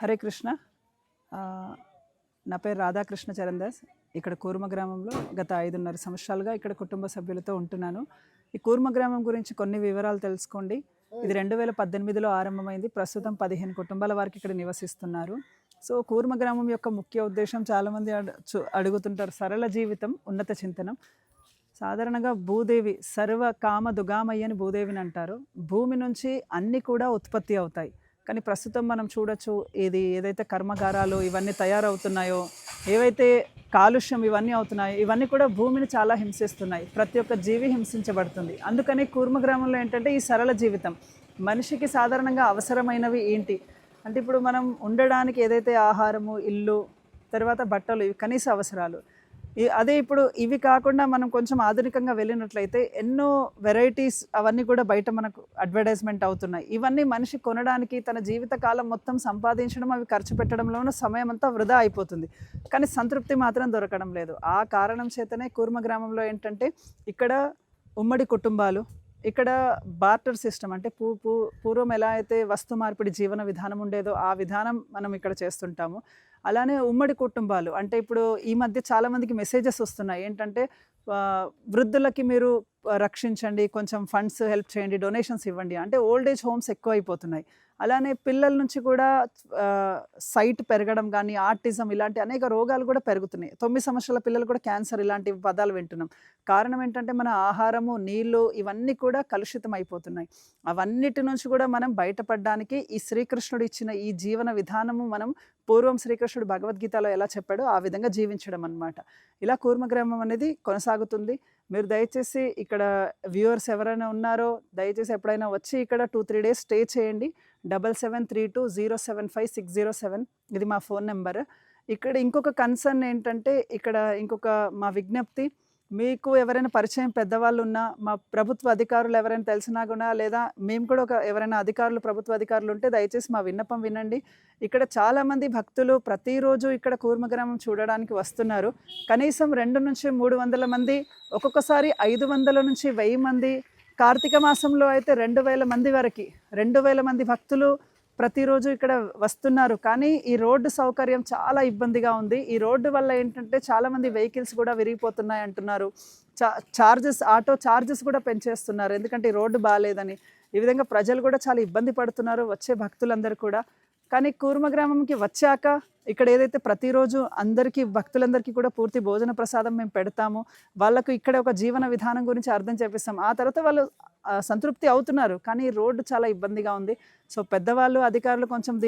హరే కృష్ణ. నా పేరు రాధాకృష్ణ చరణ్దాస్. ఇక్కడ కూర్మ గ్రామంలో గత 5.5 సంవత్సరాలుగా ఇక్కడ కుటుంబ సభ్యులతో ఉంటున్నాను. ఈ కూర్మ గ్రామం గురించి కొన్ని వివరాలు తెలుసుకోండి. ఇది 2018లో ఆరంభమైంది. ప్రస్తుతం 15 కుటుంబాల వారికి ఇక్కడ నివసిస్తున్నారు. సో కూర్మ గ్రామం యొక్క ముఖ్య ఉద్దేశం చాలామంది అడుగుతుంటారు, సరళ జీవితం ఉన్నత చింతనం. సాధారణంగా భూదేవి సర్వ కామ దుగామయ్య అని భూదేవిని అంటారు. భూమి నుంచి అన్నీ కూడా ఉత్పత్తి అవుతాయి. కానీ ప్రస్తుతం మనం చూడొచ్చు, ఇది ఏదైతే కర్మగారాలు ఇవన్నీ తయారవుతున్నాయో, ఏవైతే కాలుష్యం ఇవన్నీ అవుతున్నాయో, ఇవన్నీ కూడా భూమిని చాలా హింసిస్తున్నాయి. ప్రతి ఒక్క జీవి హింసించబడుతుంది. అందుకని కూర్మ గ్రామంలో ఏంటంటే ఈ సరళ జీవితం మనిషికి సాధారణంగా అవసరమైనవి ఏంటి అంటే, ఇప్పుడు మనం ఉండడానికి ఏదైతే ఆహారము, ఇల్లు, తర్వాత బట్టలు, ఇవి కనీస అవసరాలు. అదే ఇప్పుడు ఇవి కాకుండా మనం కొంచెం ఆధునికంగా వెళ్ళినట్లయితే ఎన్నో వెరైటీస్ అవన్నీ కూడా బయట మనకు అడ్వర్టైజ్మెంట్ అవుతున్నాయి. ఇవన్నీ మనిషి కొనడానికి తన జీవిత కాలం మొత్తం సంపాదించడం, అవి ఖర్చు పెట్టడంలోనూ సమయం అంతా వృధా అయిపోతుంది. కానీ సంతృప్తి మాత్రం దొరకడం లేదు. ఆ కారణం చేతనే కూర్మ గ్రామంలో ఏంటంటే ఇక్కడ ఉమ్మడి కుటుంబాలు, ఇక్కడ బార్టర్ సిస్టమ్ అంటే పూర్వం ఎలా అయితే వస్తు మార్పిడి జీవన విధానం ఉండేదో ఆ విధానం మనం ఇక్కడ చేస్తుంటాము. అలానే ఉమ్మడి కుటుంబాలు అంటే ఇప్పుడు ఈ మధ్య చాలామందికి మెసేజెస్ వస్తున్నాయి ఏంటంటే, వృద్ధులకి మీరు రక్షించండి, కొంచెం ఫండ్స్ హెల్ప్ చేయండి, డొనేషన్స్ ఇవ్వండి అంటే ఓల్డ్ ఏజ్ హోమ్స్ ఎక్కువ అయిపోతున్నాయి. అలానే పిల్లల నుంచి కూడా సైట్ పెరగడం కానీ, ఆర్టిజం ఇలాంటి అనేక రోగాలు కూడా పెరుగుతున్నాయి. 9 సంవత్సరాల పిల్లలు కూడా క్యాన్సర్ ఇలాంటి పదాలు వింటున్నాం. కారణం ఏంటంటే మన ఆహారము, నీళ్ళు ఇవన్నీ కూడా కలుషితం అయిపోతున్నాయి. అవన్నిటి నుంచి కూడా మనం బయటపడడానికి ఈ శ్రీకృష్ణుడు ఇచ్చిన ఈ జీవన విధానము మనం పూర్వం శ్రీకృష్ణుడు భగవద్గీతలో ఎలా చెప్పాడో ఆ విధంగా జీవించడం అన్నమాట. ఇలా కూర్మ గ్రామం అనేది కొనసాగుతుంది. మీరు దయచేసి ఇక్కడ వ్యూవర్స్ ఎవరైనా ఉన్నారో దయచేసి ఎప్పుడైనా వచ్చి ఇక్కడ 2-3 డేస్ స్టే చేయండి. 7732075607 ఇది మా ఫోన్ నెంబర్. ఇక్కడ ఇంకొక కన్సర్న్ ఏంటంటే, ఇక్కడ ఇంకొక మా విజ్ఞప్తి, మీకు ఎవరైనా పరిచయం పెద్దవాళ్ళు ఉన్నా, మా ప్రభుత్వ అధికారులు ఎవరైనా తెలిసినా కూడా, లేదా మేము కూడా ఎవరైనా అధికారులు, ప్రభుత్వ అధికారులు ఉంటే దయచేసి మా విన్నపం వినండి. ఇక్కడ చాలామంది భక్తులు ప్రతిరోజు ఇక్కడ కూర్మ గ్రామం చూడడానికి వస్తున్నారు. కనీసం 200-300 మంది, ఒక్కొక్కసారి 500 నుంచి 1000 మంది, కార్తీక మాసంలో అయితే 2000 మంది వరకు 2000 మంది భక్తులు ప్రతిరోజు ఇక్కడ వస్తున్నారు. కానీ ఈ రోడ్డు సౌకర్యం చాలా ఇబ్బందిగా ఉంది. ఈ రోడ్డు వల్ల ఏంటంటే చాలామంది వెహికల్స్ కూడా విరిగిపోతున్నాయి అంటున్నారు. ఆటో ఛార్జెస్ కూడా పెంచేస్తున్నారు, ఎందుకంటే ఈ రోడ్డు బాగాలేదని. ఈ విధంగా ప్రజలు కూడా చాలా ఇబ్బంది పడుతున్నారు, వచ్చే భక్తులందరూ కూడా. కానీ కూర్మ గ్రామంకి వచ్చాక ఇక్కడ ఏదైతే ప్రతిరోజు అందరికీ, భక్తులందరికీ కూడా పూర్తి భోజన ప్రసాదం మేము పెడతాము. వాళ్ళకు ఇక్కడ ఒక జీవన విధానం గురించి అర్థం చేపిస్తాం. ఆ తర్వాత వాళ్ళు సంతృప్తి అవుతున్నారు. కానీ రోడ్డు చాలా ఇబ్బందిగా ఉంది. సో పెద్దవాళ్ళు, అధికారులు కొంచెం